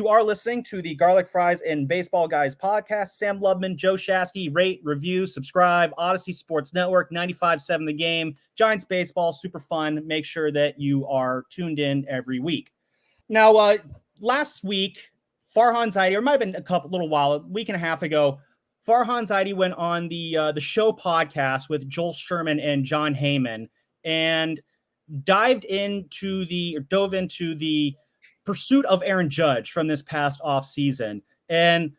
You are listening to the Garlic Fries and Baseball Guys podcast. Sam Lubman, Joe Shasky, rate, review, subscribe, Odyssey Sports Network, 95.7 The Game, Giants Baseball, super fun. Make sure that you are tuned in every week. Now, last week, Farhan Zaidi, or it might have been a week and a half ago, Farhan Zaidi went on the show podcast with Joel Sherman and John Heyman and dove into the pursuit of Aaron Judge from this past offseason. And,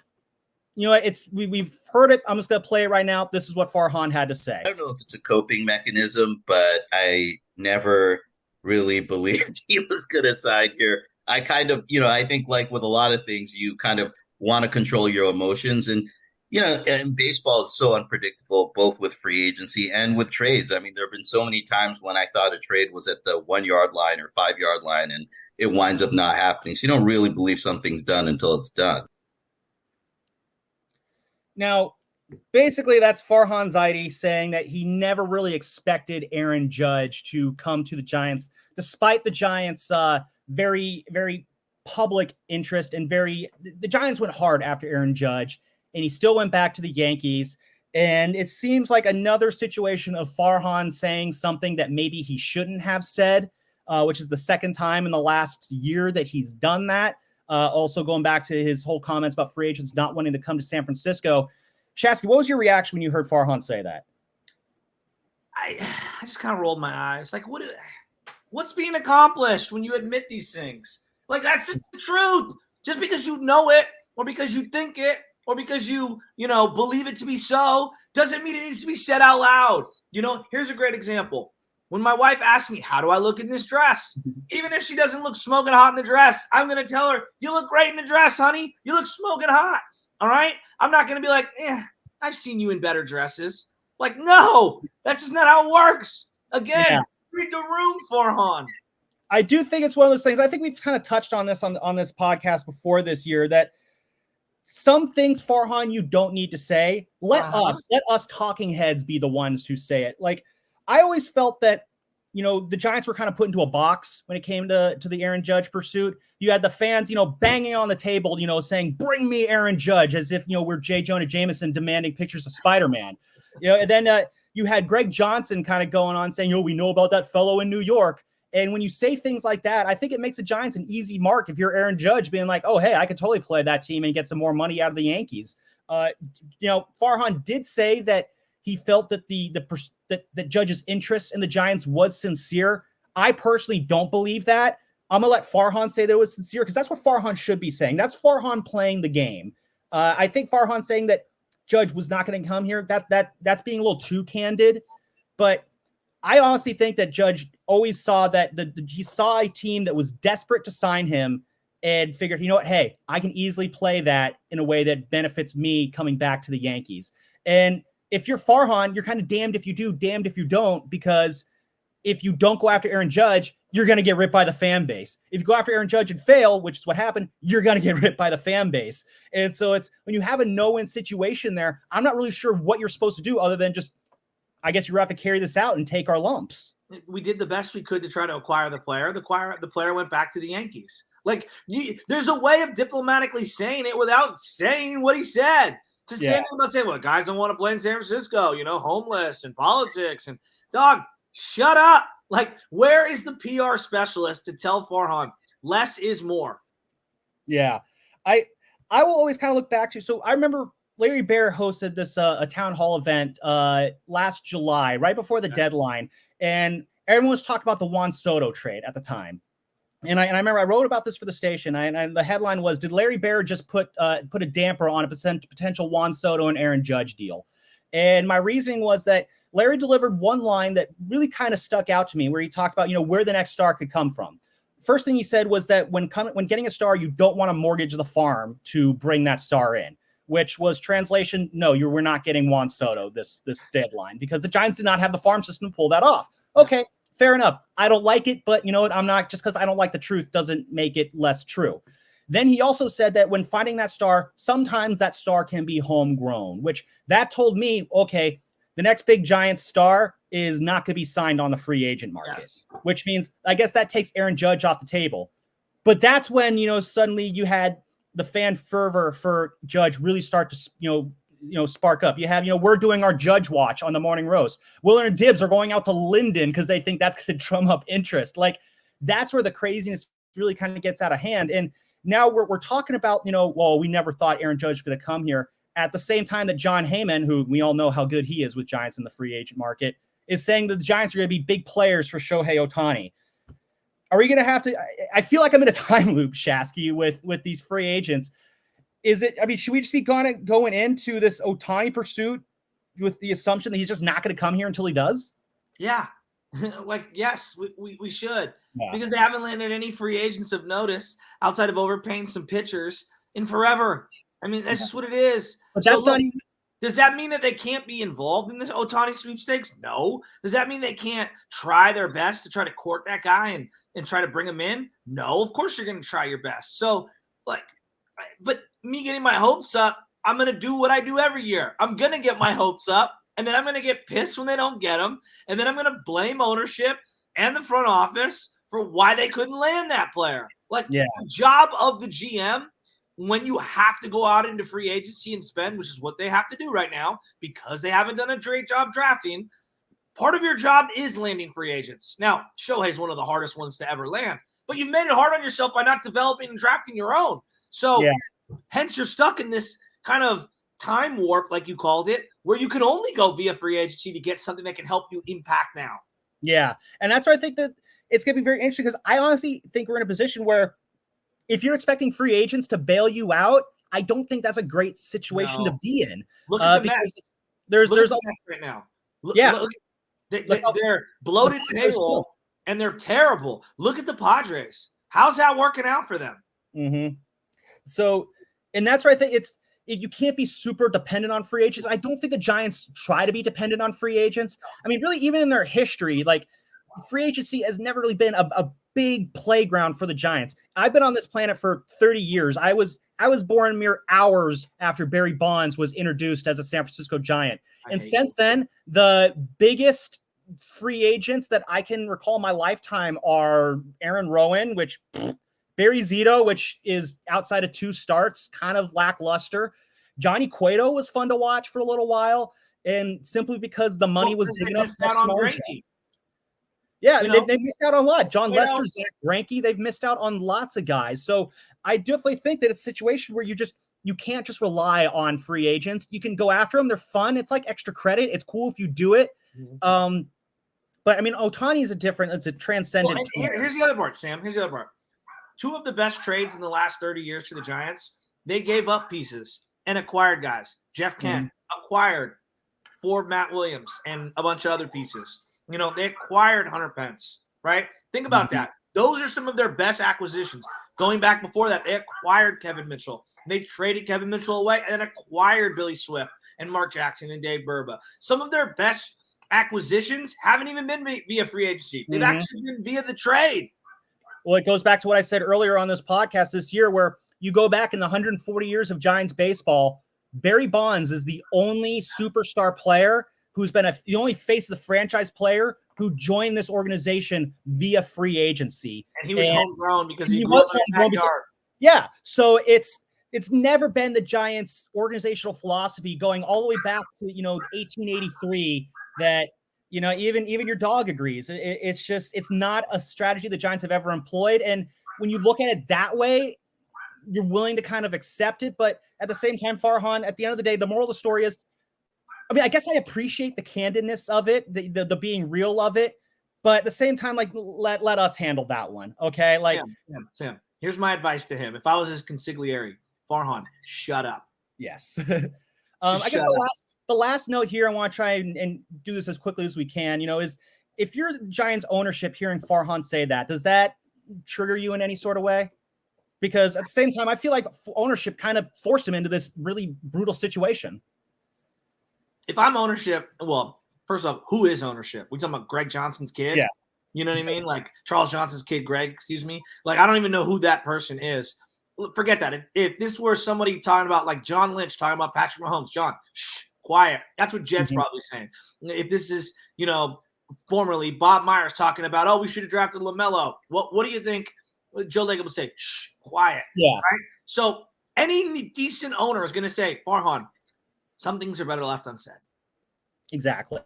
you know, we've heard it. I'm just going to play it right now. This is what Farhan had to say. I don't know if it's a coping mechanism, but I never really believed he was going to sign here. I kind of, I think like with a lot of things, you kind of want to control your emotions. And, and baseball is so unpredictable, both with free agency and with trades. I mean, there have been so many times when I thought a trade was at the 1 yard line or 5 yard line, and it winds up not happening. So you don't really believe something's done until it's done. Now, basically, that's Farhan Zaidi saying that he never really expected Aaron Judge to come to the Giants, despite the Giants' very, very public interest and the Giants went hard after Aaron Judge, and he still went back to the Yankees. And it seems like another situation of Farhan saying something that maybe he shouldn't have said, which is the second time in the last year that he's done that. Also going back to his whole comments about free agents not wanting to come to San Francisco. Shasky, what was your reaction when you heard Farhan say that? I just kind of rolled my eyes. Like, what's being accomplished when you admit these things? Like, that's the truth. Just because you know it or because you think it or because you believe it to be so doesn't mean it needs to be said out loud. Here's a great example. When my wife asks me, how do I look in this dress? Even if she doesn't look smoking hot in the dress, I'm going to tell her, you look great in the dress, honey. You look smoking hot. All right? I'm not going to be like, I've seen you in better dresses. Like, no, that's just not how it works. Again, read the room, Farhan. I do think it's one of those things. I think we've kind of touched on this on this podcast before this year, that some things, Farhan, you don't need to say. Let us talking heads be the ones who say it. Like, I always felt that, the Giants were kind of put into a box when it came to the Aaron Judge pursuit. You had the fans, banging on the table, saying, bring me Aaron Judge, as if, we're J. Jonah Jameson demanding pictures of Spider-Man. And then you had Greg Johnson kind of going on saying, we know about that fellow in New York. And when you say things like that, I think it makes the Giants an easy mark if you're Aaron Judge being like, oh, hey, I could totally play that team and get some more money out of the Yankees. Farhan did say that he felt that that Judge's interest in the Giants was sincere. I personally don't believe that. I'm going to let Farhan say that it was sincere because that's what Farhan should be saying. That's Farhan playing the game. I think Farhan saying that Judge was not going to come here, that's being a little too candid. But I honestly think that Judge always saw that he saw a team that was desperate to sign him and figured, hey, I can easily play that in a way that benefits me coming back to the Yankees. And if you're Farhan, you're kind of damned if you do, damned if you don't, because if you don't go after Aaron Judge, you're going to get ripped by the fan base. If you go after Aaron Judge and fail, which is what happened, you're going to get ripped by the fan base. And so it's when you have a no-win situation there, I'm not really sure what you're supposed to do other than just, I guess you have to carry this out and take our lumps. We did the best we could to try to acquire the player. The player went back to the Yankees. Like, there's a way of diplomatically saying it without saying what he said. To say anything about saying, well, guys don't want to play in San Francisco, homeless and politics. And, dog, shut up. Like, where is the PR specialist to tell Farhan less is more? Yeah. I will always kind of look back to, so I remember Larry Baer hosted this a town hall event last July, right before the deadline, and everyone was talking about the Juan Soto trade at the time. And I remember I wrote about this for the station, and the headline was, did Larry Baer just put a damper on a potential Juan Soto and Aaron Judge deal? And my reasoning was that Larry delivered one line that really kind of stuck out to me, where he talked about, where the next star could come from. First thing he said was that when getting a star, you don't want to mortgage the farm to bring that star in, which was translation, no, we're not getting Juan Soto this deadline because the Giants did not have the farm system to pull that off. Okay. Fair enough. I don't like it, but you know what? I'm not, just because I don't like the truth doesn't make it less true. Then he also said that when finding that star, sometimes that star can be homegrown, which that told me, okay, the next big Giants star is not going to be signed on the free agent market, which means I guess that takes Aaron Judge off the table. But that's when, suddenly you had the fan fervor for Judge really start to spark up. You have, we're doing our Judge watch on the Morning Roast. Willard and Dibbs are going out to Linden because they think that's going to drum up interest. Like, that's where the craziness really kind of gets out of hand. And now we're talking about, well, we never thought Aaron Judge was going to come here. At the same time that John Heyman, who we all know how good he is with Giants in the free agent market, is saying that the Giants are going to be big players for Shohei Ohtani. Are we going to have to? I feel like I'm in a time loop, Shasky, with these free agents. Is it? I mean, should we just be going into this Ohtani pursuit with the assumption that he's just not going to come here until he does? Yeah, yes, we should, because they haven't landed any free agents of notice outside of overpaying some pitchers in forever. I mean, that's just what it is. But so look, does that mean that they can't be involved in this Ohtani sweepstakes? No. Does that mean they can't try their best to try to court that guy and try to bring him in? No, of course you're going to try your best. So, but me getting my hopes up, I'm going to do what I do every year. I'm going to get my hopes up, and then I'm going to get pissed when they don't get them, and then I'm going to blame ownership and the front office for why they couldn't land that player. The job of the GM, when you have to go out into free agency and spend, which is what they have to do right now because they haven't done a great job drafting, part of your job is landing free agents. Now, Shohei's one of the hardest ones to ever land, but you've made it hard on yourself by not developing and drafting your own. So hence you're stuck in this kind of time warp, like you called it, where you can only go via free agency to get something that can help you impact now. Yeah, and that's why I think that it's going to be very interesting, because I honestly think we're in a position where if you're expecting free agents to bail you out, I don't think that's a great situation to be in. Look at the Mets. There's the Mets right now. They're bloated payroll and they're terrible. Look at the Padres. How's that working out for them? Mm-hmm. So, and that's where I think you can't be super dependent on free agents. I don't think the Giants try to be dependent on free agents. I mean, really, even in their history, like, free agency has never really been a big playground for the Giants. I've been on this planet for 30 years. I was born mere hours after Barry Bonds was introduced as a San Francisco Giant. And since then, the biggest free agents that I can recall in my lifetime are Aaron Rowan, Barry Zito, which is outside of 2 starts, kind of lackluster. Johnny Cueto was fun to watch for a little while, and simply because the money was big enough. Yeah, they've missed out on a lot. John Lester, Zach Greinke, they've missed out on lots of guys. So I definitely think that it's a situation where you can't just rely on free agents. You can go after them. They're fun. It's like extra credit. It's cool if you do it. Mm-hmm. But I mean, Ohtani is it's a transcendent. Well, here's the other part, Sam. Here's the other part. 2 of the best trades in the last 30 years for the Giants, they gave up pieces and acquired guys. Jeff Kent acquired for Matt Williams and a bunch of other pieces. They acquired Hunter Pence, right? Think about that. Those are some of their best acquisitions. Going back before that, they acquired Kevin Mitchell. They traded Kevin Mitchell away and then acquired Billy Swift and Mark Jackson and Dave Burba. Some of their best acquisitions haven't even been via free agency. They've actually been via the trade. Well, it goes back to what I said earlier on this podcast this year, where you go back in the 140 years of Giants baseball, Barry Bonds is the only superstar player who's been the only face of the franchise player who joined this organization via free agency. And he was homegrown because he was homegrown. Yeah. So it's never been the Giants' organizational philosophy going all the way back to, 1883 that, even your dog agrees. It's not a strategy the Giants have ever employed. And when you look at it that way, you're willing to kind of accept it. But at the same time, Farhan, at the end of the day, the moral of the story is, I mean, I guess I appreciate the candidness of it, the being real of it, but at the same time, like, let us handle that one, okay? Like, Sam, here's my advice to him. If I was his consigliere, Farhan, shut up. Yes. I guess the last note here, I want to try and do this as quickly as we can, is if you're Giants ownership hearing Farhan say that, does that trigger you in any sort of way? Because at the same time, I feel like ownership kind of forced him into this really brutal situation. If I'm ownership, well, first off, who is ownership? We talking about Greg Johnson's kid? Yeah. You know what I mean? Like Charles Johnson's kid, Greg, excuse me. Like, I don't even know who that person is. Forget that. If this were somebody talking about, like, John Lynch talking about Patrick Mahomes, John, shh, quiet. That's what Jed's probably saying. If this is, formerly Bob Myers talking about, oh, we should have drafted LaMelo. What do you think Joe Lacob would say? Shh, quiet. Yeah. Right? So Any decent owner is going to say, Farhan, some things are better left unsaid. Exactly.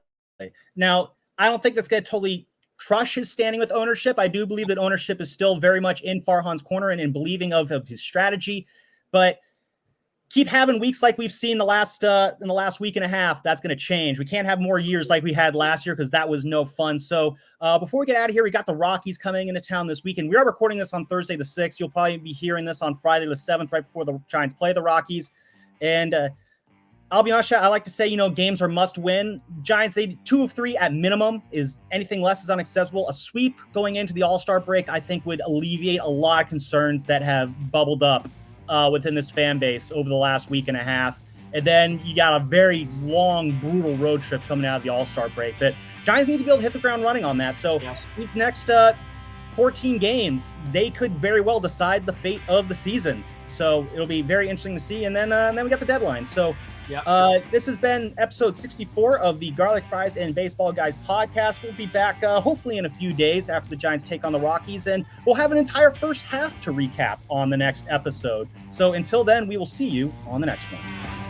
Now, I don't think that's going to totally crush his standing with ownership. I do believe that ownership is still very much in Farhan's corner and in believing of his strategy, but keep having weeks like we've seen in the last week and a half. That's going to change. We can't have more years like we had last year because that was no fun. So before we get out of here, we got the Rockies coming into town this weekend. We are recording this on Thursday the 6th. You'll probably be hearing this on Friday the 7th, right before the Giants play the Rockies. And I'll be honest, I like to say, games are must win. Giants, they 2 of 3 at minimum. Is anything less is unacceptable. A sweep going into the All-Star break, I think, would alleviate a lot of concerns that have bubbled up within this fan base over the last week and a half. And then you got a very long, brutal road trip coming out of the All-Star break that Giants need to be able to hit the ground running on that. So these next 14 games, they could very well decide the fate of the season. So it'll be very interesting to see. And then we got the deadline. So this has been episode 64 of the Garlic Fries and Baseball Guys podcast. We'll be back hopefully in a few days after the Giants take on the Rockies, and we'll have an entire first half to recap on the next episode. So until then, we will see you on the next one.